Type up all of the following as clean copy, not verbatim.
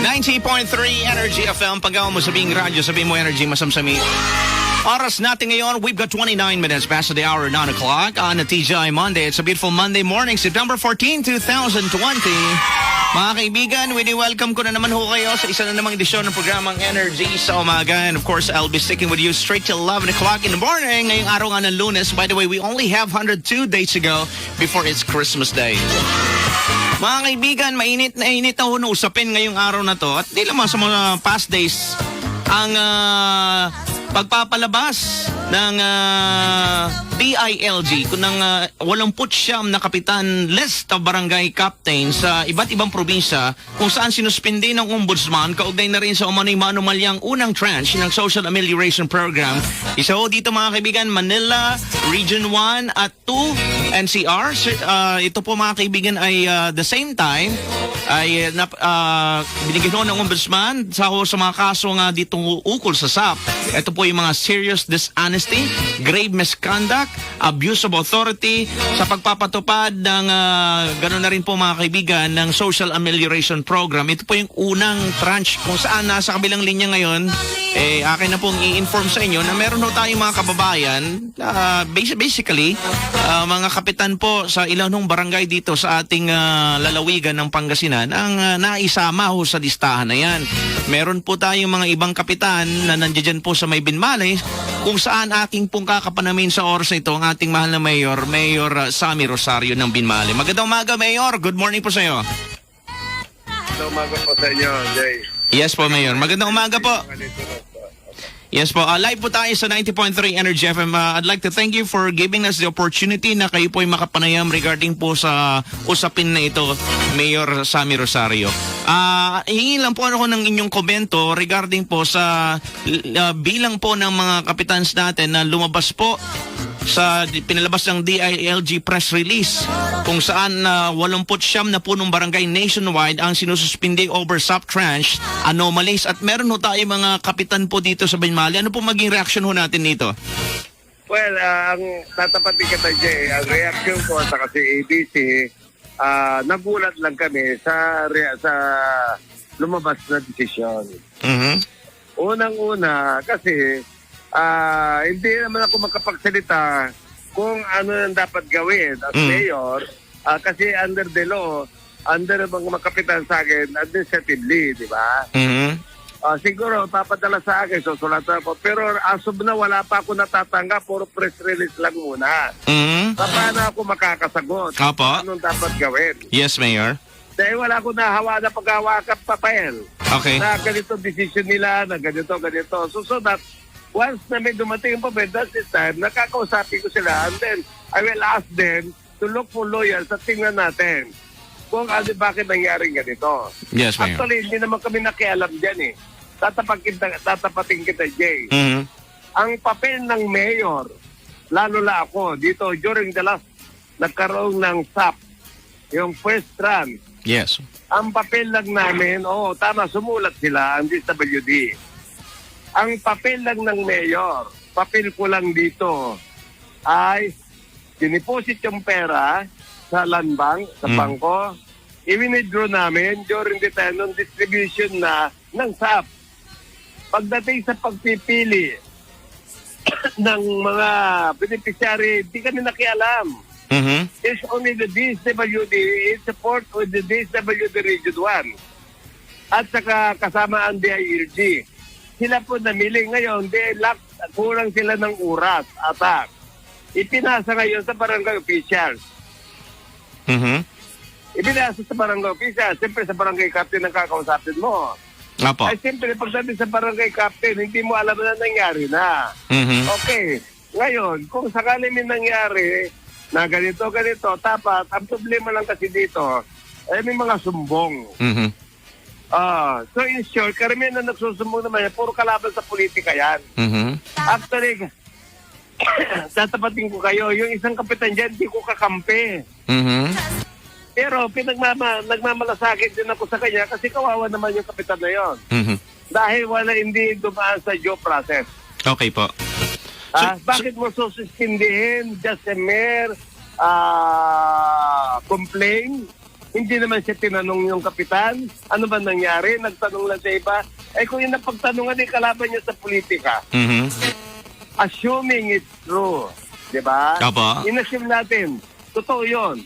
90.3 Energy FM. Paggawa mo sabing radyo, sabihin mo energy, masamsami. Oras natin ngayon, we've got 29 minutes past the hour, 9 o'clock on a TGI Monday. It's a beautiful Monday morning, September 14, 2020. Mga kaibigan, welcome ko na naman ho kayo sa isa na namang edisyon ng programang Energy sa umaga. And of course, I'll be sticking with you straight till 11 o'clock in the morning. Ngayong araw nga ng Lunes. By the way, we only have 102 days to go before it's Christmas Day. Mga kaibigan, mainit na ho na usapin ngayong araw na to. At di lamang sa mga past days, ang pagpapalabas ng DILG kung ng 89 na kapitan list of barangay captain sa iba't ibang probinsya kung saan sinuspindi ng ombudsman kaugnay na rin sa umano'y manumalyang unang tranche ng Social Amelioration Program. Isa ho dito mga kaibigan, Manila, Region 1 at 2 NCR. Ito po mga kaibigan ay the same time ay binigyan ho ng ombudsman sa mga kaso nga dito ukol sa SAP. Ito po yung mga serious dishonesty, grave misconduct, abuse of authority sa pagpapatupad ng gano'n na rin po mga kaibigan ng Social Amelioration Program. Ito po yung unang tranche kung saan nasa kabilang linya ngayon akin na pong i-inform sa inyo na meron ho tayong mga kababayan basically mga kapitan po sa ilang barangay dito sa ating lalawigan ng Pangasinan ang naisama ho sa listahan na yan. Meron po tayong mga ibang kapitan na nandiyan po sa may Binmalay kung saan aking pong kakapanamin sa oras ito ang ating mahal na Mayor Sammy Rosario ng Binmalay. Magandang umaga, Mayor. Good morning po sa iyo. Magandang umaga po sa inyo, Jay. Yes po, Mayor. Magandang umaga po. Yes po, live po tayo sa 90.3 Energy FM. I'd like to thank you for giving us the opportunity na kayo po ay makapanayam regarding po sa usapin na ito, Mayor Sammy Rosario. Hingin lang po ako ng inyong komento regarding po sa bilang po ng mga kapitans natin na lumabas po sa pinalabas ng DILG press release kung saan 89 na punong barangay nationwide ang sinususpindi over sub-tranche anomalies at meron ho tayo mga kapitan po dito sa Binmali. Ano po maging reaction ho natin dito? Well, ang tatapatin kita, Jay, ang reaction ko sa kasi ABC, nagulat lang kami sa lumabas na desisyon. Mm-hmm. Unang-una, kasi hindi naman ako makapagsalita kung ano ang dapat gawin as mayor kasi under the law, under mga kapitan sa akin, administratively, di ba? Mm-hmm. Siguro, papadala sa akin, susulatan ko. Pero as of na, wala pa ako natatanggap, puro press release lang muna. Mm-hmm. Paano ako makakasagot? Opo. Anong dapat gawin? Yes, Mayor. Dahil wala akong nahawa na paghawakan papel. Okay. Na ganito decision nila, na ganito. So that, once na may dumating yung papel, that's the time, nakakausapin ko sila, and then I will ask them to look for lawyers at tingnan natin kung bakit nangyaring ganito. Yes, Mayor. Actually, hindi naman kami nakialam dyan eh. Tatapatin kita, Jay. Mm-hmm. Ang papel ng mayor, lalo na ako, dito during the last, nagkaroon ng SAP, yung first run. Yes. Ang papel lang namin, tama, sumulat sila, ang DSWD. Ang papel lang ng mayor, papel ko lang dito, ay diniposit yung pera sa land bank, sa bangko, i-withdraw namin during the time ng distribution na ng SAP. Pagdating sa pagpipili ng mga beneficiary, di kami nakialam. Mm-hmm. It's only the DSWD, it's support with the DSWD Region 1. At saka kasama ang DILG. Sila po namili ngayon, kurang sila ng oras, atak. Ipinasa ngayon sa barangay officials. Mm-hmm. Ipinasa sa barangay officials. Siyempre sa barangay captain ang kakausapin mo. Opo. Ay siyempre pagdating sa barangay captain, hindi mo alam na nangyari na. Mm-hmm. Okay. Ngayon, kung sakali may nangyari na ganito, tapat, ang problema lang kasi dito, ay may mga sumbong. Mm-hmm. So in short, karamihan na nagsusumbong naman yan, puro kalaban sa politika yan. Mm-hmm. Actually, tatapatin ko kayo, yung isang kapitan dyan, hindi ko kakampi. Mm-hmm. Pero nagmamalasakit din ako sa kanya kasi kawawa naman yung kapitan na yon. Mm-hmm. Dahil hindi dumaan sa due process. Okay po. Bakit mo susustindihin just a mere complaint Hindi naman siya tinanong yung kapitan. Ano ba nangyari? Nagtanong lang sa iba. Kung yung napagtanungan, kalaban niya sa politika. Mhm. Assuming it's true. Diba? Opo. In-assume natin. Totoo yun.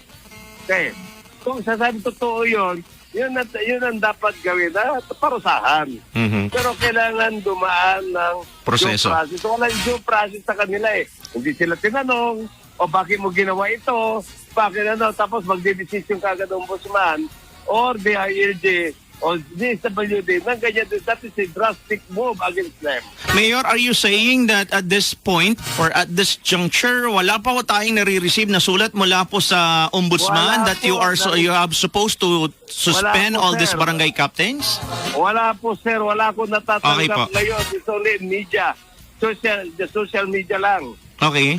Okay. Kung sasabi totoo yun, yun ang dapat gawin na parusahan. Mhm. Pero kailangan dumaan ng Proseso. due process. So, walang due process sa kanila eh. Hindi sila tinanong, o bakit mo ginawa ito, bakit tapos magdedesisyon kagad ang ombudsman or the ILG o DSWD ng ganyan. That is a drastic move against them. Mayor, are you saying that at this point or at this juncture, wala pa ho tayong nare-receive na sulat mula po sa ombudsman Wala that you po. are you have supposed to suspend Wala po, all these sir. barangay captains? Wala po sir, wala akong natatanggap Okay po. ngayon. It's only in media. The social media lang. Okay.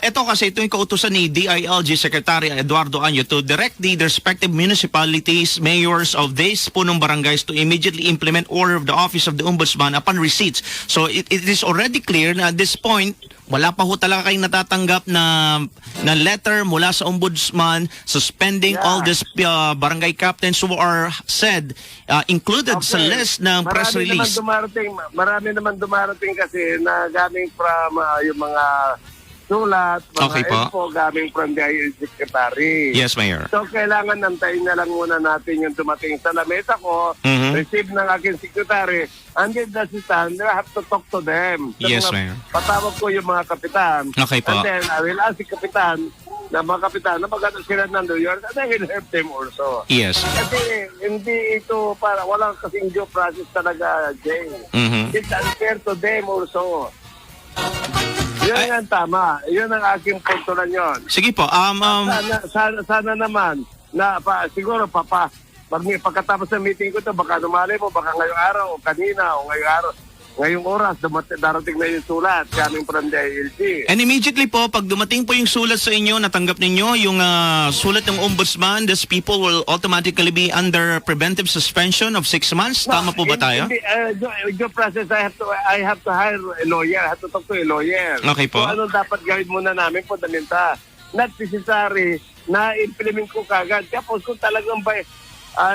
Ito kasi ito yung kautusan ni DILG Secretary Eduardo Anyo to direct the respective municipalities, mayors of these punong barangays to immediately implement order of the Office of the Ombudsman upon receipts. So it is already clear na at this point, wala pa ho talaga kayong natatanggap na letter mula sa Ombudsman suspending all these barangay captains who are said included sa list ng press release. Marami naman dumarating kasi na galing from yung mga sulat, Okay mga po. info galing from the ILG Secretary. Yes, Mayor. So, kailangan nantayin na lang muna natin yung dumating sa lamesa ko, Mhm. receive ng aking secretary, and then the assistant, I have to talk to them. So, Yes, Mayor. Patawag ko yung mga kapitan. Okay po. And then, I will ask the kapitan, na mga kapitan, na magano sila ng New York, and I will help them also. Yes. Kasi hindi ito para, walang kasing due process talaga, Jay. Mhm. It's unfair to them also. Yun ang tama. Yun ang aking punto na yun. Sige po. Sana naman na siguro pagkatapos ng meeting ko to, baka lumali mo, baka ngayong araw o kanina o ngayong oras darating na yung sulat coming from the ILG. And immediately po, pag dumating po yung sulat sa inyo, natanggap ninyo yung sulat ng ombudsman, these people will automatically be under preventive suspension of 6 months. Tama po ba tayo? Due process, I have to hire a lawyer. I have to talk to a lawyer. Okay po. So ano dapat gawin muna namin po, Daminta? Not necessary na implement ko kagad. Tapos kung talagang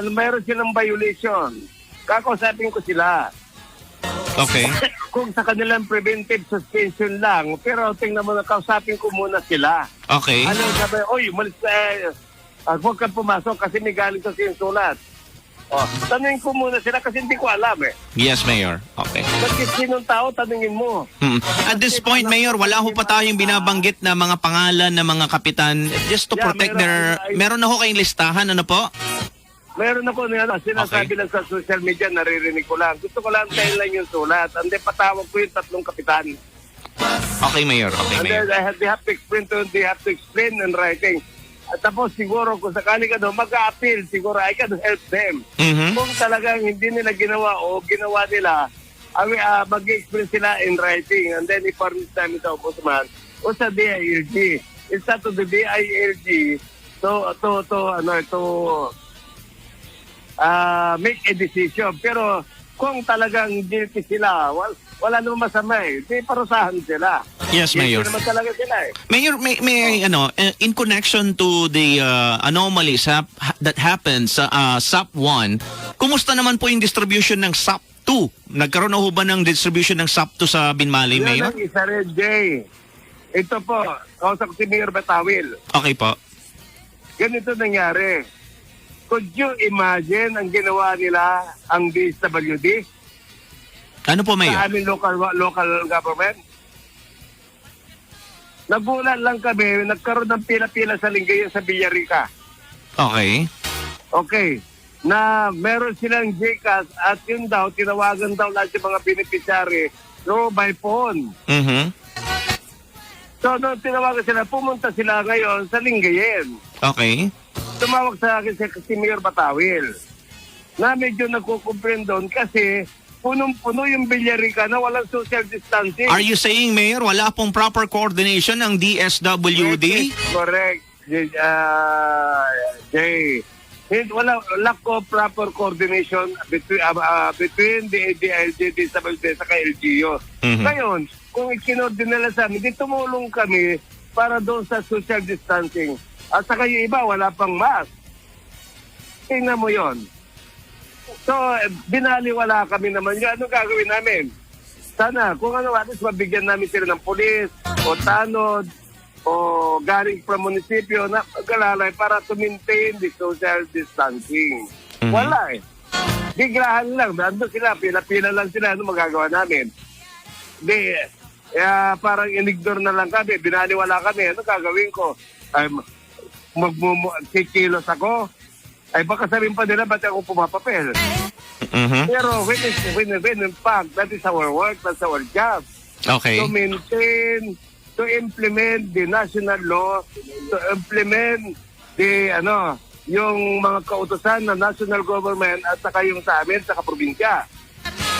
mayroon silang violation, kakausapin ko sila. Okay. Kung sa kanilang preventive suspension lang, pero tingnan mo na, kausapin ko muna sila. Okay. Ano sabi, oy, malis huwag kang pumasok kasi may galing kasi yung sulat. Tanungin ko muna sila kasi hindi ko alam eh. Yes, Mayor. Okay. Kasi sinong tao, tanungin mo. At this point, Mayor, wala ho pa tayong binabanggit na mga pangalan ng mga kapitan just to protect meron na ho kayong listahan, ano po? Meron ako sinasabi lang sa social media, naririnig ko lang. Gusto ko lang tayo lang yung sulat. And then patawag ko yung 3 kapitan. Okay, Mayor. Okay, And Mayor. then they have to explain in writing. At tapos siguro kung sakali ka mag-a-appeal, siguro I can help them. Mhm. Kung talagang hindi nila ginawa o ginawa nila, mag-explain sila in writing. And then i-permit namin sa ombudsman o sa DILG. It's up to the DILG to make a decision. Pero kung talagang guilty sila, wala namang masama eh. Di parusahan sila. Yes, Mayor. Guilty naman talaga sila eh. Mayor, may in connection to the anomalies that happens sa SAP 1, kumusta naman po yung distribution ng SAP 2? Nagkaroon na ho ba ng distribution ng SAP 2 sa Binmalay, Yun Mayor? ang isa rin, Jay. Ito po, kausap ko si Mayor Batawil. Okay po. Ganito nangyari. Could you imagine ang ginawa nila ang DSWD Ano po, sa Mayor? aming local government? Nagulat lang kami, nagkaroon ng pila-pila sa Lingayen sa Villarica. Okay. Okay. Na meron silang GCash at yun daw, tinawagan daw lahat yung mga beneficiary by phone. Mhm. So, nung tinawagan sila, pumunta sila ngayon sa Lingayen. Okay. Tumawag sa akin si Mayor Batawil na medyo nagkukumplain doon kasi punong-puno yung Villarica na walang social distancing. Are you saying, Mayor, wala pong proper coordination ng DSWD? Correct. Jay. Wala lack of proper coordination between the DILG, DSWD sa LGU. Mhm. Ngayon, kung ikinordin nila sa amin, di tumulong kami para doon sa social distancing. At saka yung iba, wala pang mask. Tingnan mo yon. So, binaliwala kami naman yun. Anong gagawin namin? Sana, kung ano, at least mabigyan namin sila ng pulis, o tanod, o galing from munisipyo na pag-alalay para to maintain the social distancing. Wala eh. Biglahan lang. Nandun sila, pila-pila lang sila. Ano magagawa namin? Di, parang in-ignore na lang kami. Binaliwala kami. Ano gagawin ko? Ay, kikilos ako? Ay baka sabihin pa nila, ba't ako pumapapel? Pero when in fact, that is our work, that's our job. Okay. To maintain, to implement the national law, to implement the, yung mga kautusan ng national government at saka yung sa amin, sa probinsya.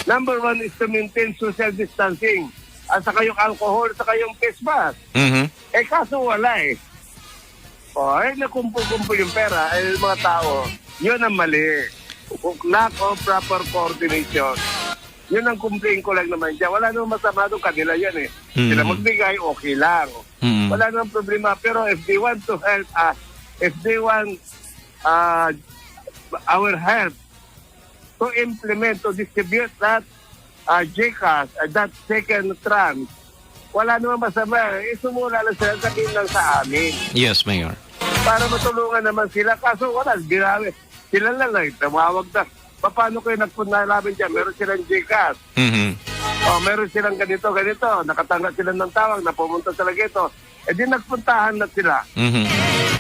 Number one is to maintain social distancing. At saka yung alcohol, saka yung face mask. Kaso wala eh. Nakumpul-kumpul yung pera, yung mga tao, yun ang mali. Lack of proper coordination. Yun ang complain ko lang naman dyan. Wala namang masama doon, kanila yan eh. Sila magbigay, okay lang. Wala namang problema. Pero if they want to help us, if they want our help to implement, to distribute that GCash, that second tranche, wala namang masama. Sumula lang sila, sabihin lang sa amin. Yes, Mayor. Para matulungan naman sila. Kaso wala, ginamit. Sila lang tumawag na. Paano kayo nagpunta namin dyan? Meron silang GCash. Meron silang ganito. Nakatanggap sila ng tawag na pumunta sila gito. Di nagpuntahan na sila.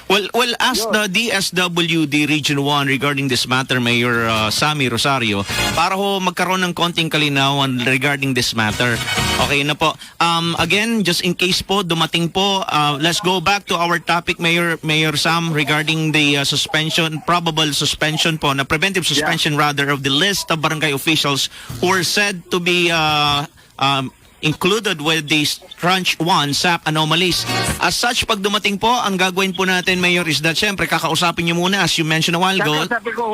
Well, ask the DSWD Region 1 regarding this matter, Mayor Sammy Rosario, para ho magkaroon ng konting kalinawan regarding this matter. Okay na po. Again, just in case po, dumating po, let's go back to our topic, Mayor Sam, regarding the probable suspension po, na preventive suspension rather, of the list of barangay officials who are said to be included with the Tranche 1 SAP anomalies. As such, pag dumating po, ang gagawin po natin, Mayor, is that syempre kakausapin niyo muna, as you mentioned a while ago,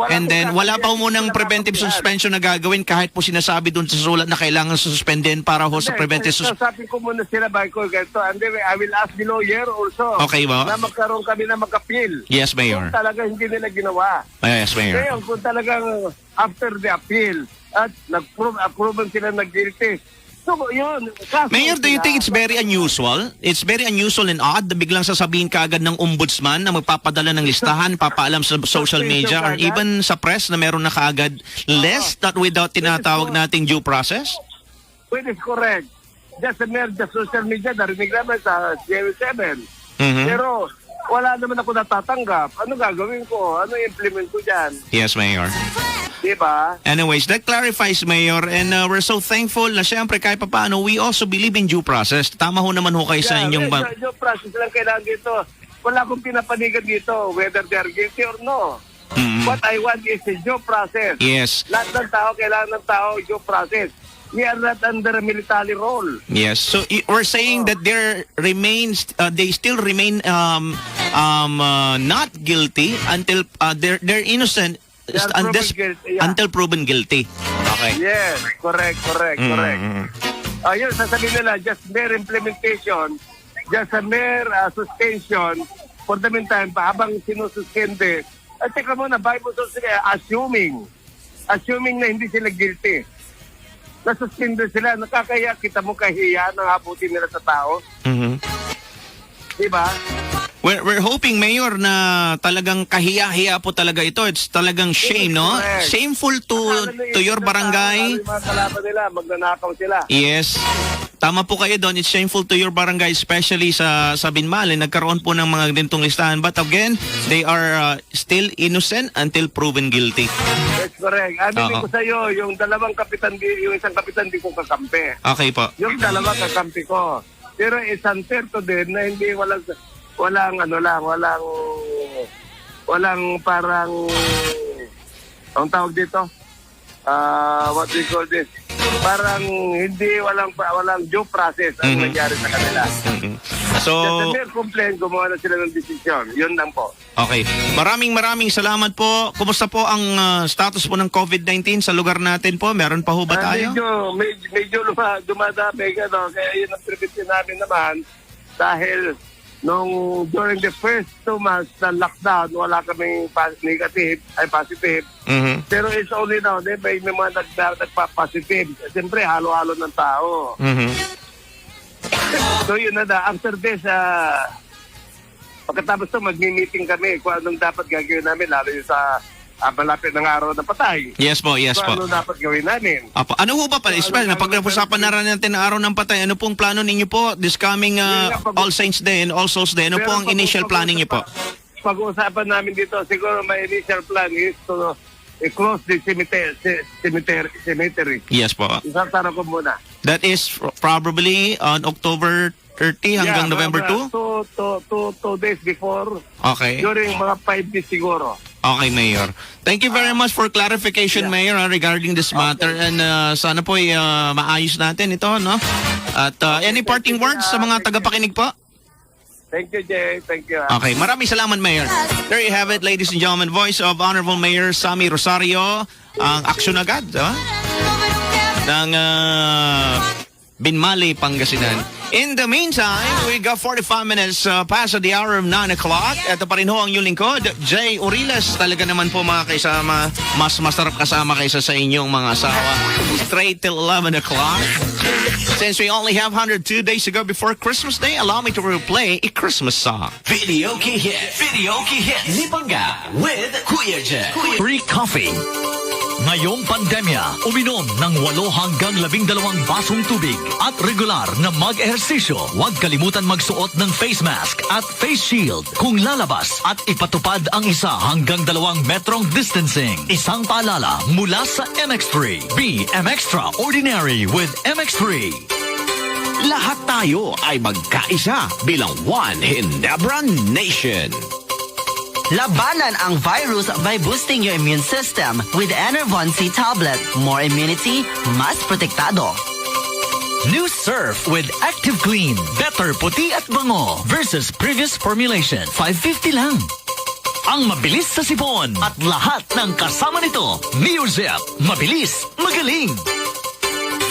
and then wala pa munang preventive suspension na gagawin kahit po sinasabi doon sa sulat na kailangan suspendin para ho sa preventive suspension. Sabi ko muna sila bago ganito, and then I will ask the lawyer also Okay ba? na magkaroon kami na mag-appeal. Yes, Mayor. Kung talaga hindi nila ginawa. Yes, Mayor. Ngayon, kung talagang after the appeal at nag-approve sila nag-guilty, so, yun. Mayor, do you think it's very unusual? It's very unusual and odd na biglang sasabihin kaagad ng ombudsman na magpapadala ng listahan, papaalam sa social media or even sa press na meron na kaagad list that without tinatawag nating due process? Well, it's correct. Just a mere the social media, narinig naman sa GM7. Pero wala naman ako natatanggap. Ano gagawin ko? Ano implement ko dyan? Yes, Mayor. Diba? Anyways, that clarifies, Mayor, and we're so thankful na syempre kahit papaano, we also believe in due process. Tama ho naman ho kayo sa inyong... Due process lang kailangan dito. Wala akong pinapanigan dito whether they are guilty or no. What I want is a due process. Yes. Lahat ng tao, kailangan ng tao due process. We are not under a military role. Yes. So we're saying that they still remain not guilty until they're innocent until proven guilty. Okay. Yes, correct. Ayun, sasabihin nila, just mere implementation, just a mere suspension for the meantime, habang sinususpende. At teka muna, Bible says, assuming na hindi sila guilty. Nasuspende sila, nakakaya, kita mo kahiya ng abutin nila sa tao. Diba? We're hoping, Mayor, na talagang kahiya-hiya po talaga ito. It's talagang shame, no? Correct. Shameful to your barangay. Mga kalaban nila, magnanakaw sila. Yes. Tama po kayo doon. It's shameful to your barangay, especially sa Binmali. Nagkaroon po ng mga ganitong listahan. But again, they are still innocent until proven guilty. That's correct. Aminin ko sa iyo, yung dalawang kapitan, yung isang kapitan di ko kakampi. Okay po. Yung dalawang kakampi ko. Pero isang terto din na hindi walang parang ang tawag dito, what we call this, parang hindi walang due process ang nangyari sa kanila. So, just a mere complaint, gumawa na sila ng desisyon. Yun lang po. Okay. Maraming salamat po. Kumusta po ang status po ng COVID-19 sa lugar natin po? Meron pa ho ba tayo? Medyo dumadami, kaya yun ang prevention namin naman dahil during the first 2 months na lockdown, wala kaming positive. Mhm. Pero it's only now, may mga nagpa-positive. Siyempre, halo-halo ng tao. Mhm. So yun na. After this, pagkatapos ito, magmi-meeting kami kung anong dapat gagawin namin, lalo yung sa malapit ng araw ng patay. Yes po, yes Kung po. ano dapat gawin namin. Apo. Ano ho ba pala? Especially, pag napusapan na rin natin ang araw ng patay, ano pong plano ninyo po this coming All Saints Day and All Souls Day? Ano po ang initial planning niyo po? Pag-uusapan namin dito, siguro may initial plan is to close the cemetery. Yes po. Isasara ko muna. That is probably on October 30 hanggang November 2? 2 days before, Okay. during mga 5 days siguro. Okay, Mayor. Thank you very much for clarification, Mayor, regarding this matter. And sana po maayos natin ito, no? At any parting words sa mga tagapakinig po? Thank you, Jay. Thank you. Okay, maraming salamat, Mayor. There you have it, ladies and gentlemen. Voice of Honorable Mayor Sammy Rosario. Ang aksyon agad, ng Binmali, Pangasinan. In the meantime, we got 45 minutes past the hour of 9 o'clock. Ito pa rin ho ang inyong lingkod, Jay Uriles. Talaga naman po mga kaisama, mas masarap kasama kaysa sa inyong mga asawa. Straight till 11 o'clock. Since we only have 102 days to go before Christmas Day, allow me to replay a Christmas song. Video Key Hit. Video Key Hit. Lipanga with Kuya Jet. Free coffee. Ngayong pandemya, uminom ng 8 hanggang 12 basong tubig at regular na mag-ehersisyo. Huwag kalimutan magsuot ng face mask at face shield kung lalabas at ipatupad ang 1 hanggang 2 metrong distancing. Isang paalala mula sa MX3. Be MXtraordinary with MX3. Lahat tayo ay magkaisa bilang One Hinebra Nation. Labanan ang virus by boosting your immune system with Enervon C tablet. More immunity, mas protektado. New Surf with Active Clean. Better puti at bango versus previous formulation. 550 lang. Ang mabilis sa sipon at lahat ng kasama nito. Neozip. Mabilis, magaling.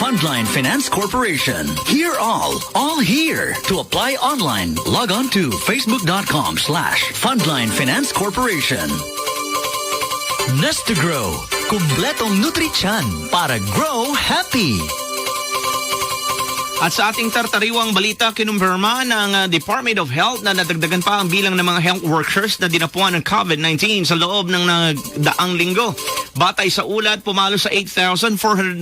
Fundline Finance Corporation. Hear all here. To apply online, log on to facebook.com/Fundline Finance Corporation. Nest to Grow. Kumpletong nutrisyan para grow happy. At sa ating tartariwang balita, kinumpirma ng Department of Health na nadagdagan pa ang bilang ng mga health workers na dinapuan ng COVID-19 sa loob ng daang linggo. Batay sa ulat, pumalo sa 8,494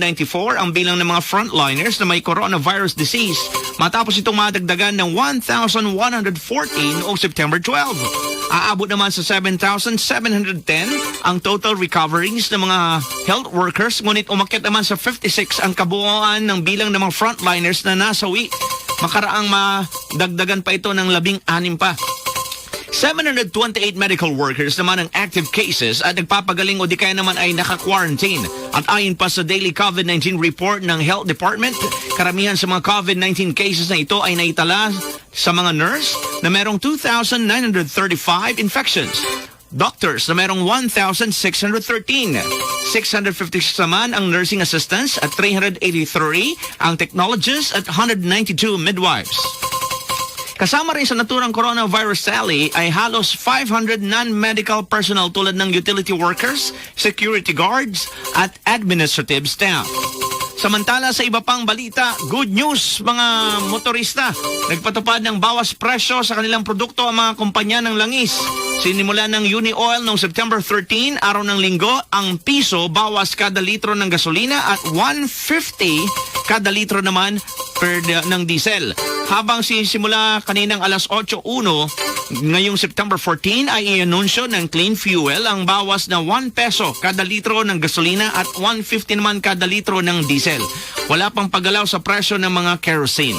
ang bilang ng mga frontliners na may coronavirus disease matapos itong madagdagan ng 1,114 noong September 12. Aabot naman sa 7,710 ang total recoveries ng mga health workers, ngunit umakyat naman sa 56 ang kabuuan ng bilang ng mga frontliners na nasawi. Makaraang madagdagan pa ito ng 16 pa. 728 medical workers naman ang active cases at nagpapagaling o di kaya naman ay naka-quarantine. At ayon pa sa daily COVID-19 report ng Health Department, karamihan sa mga COVID-19 cases na ito ay naitala sa mga nurse na merong 2,935 infections. Doctors na merong 1,613. 656 naman ang nursing assistants at 383 ang technologists at 192 midwives. Kasama rin sa naturang coronavirus tally ay halos 500 non-medical personnel tulad ng utility workers, security guards at administrative staff. Samantala sa iba pang balita, good news mga motorista. Nagpatupad ng bawas presyo sa kanilang produkto ang mga kumpanya ng langis. Sinimula ng Uni Oil noong September 13, araw ng linggo, ang piso bawas kada litro ng gasolina at 150 kada litro naman ng diesel. Habang sisimula kaninang alas 8:01, ngayong September 14 ay i-anunsyo ng Clean Fuel ang bawas na 1 peso kada litro ng gasolina at 150 naman kada litro ng diesel. Wala pang paggalaw sa presyo ng mga kerosene.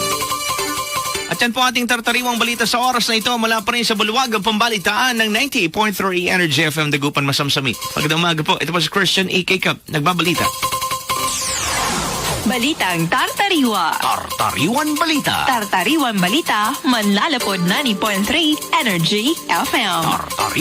At yan po ating tartariwang balita sa oras na ito mula pa rin sa Buluwagang Pambalitaan ng 98.3 Energy FM Dagupan Masamsami. Magandang umaga po. Ito po si Christian E.K. Cup. Nagbabalita. Balitang Tartariwa. Tartariwan Balita. Tartariwan Balita, Manlalapod 90.3 Energy FM.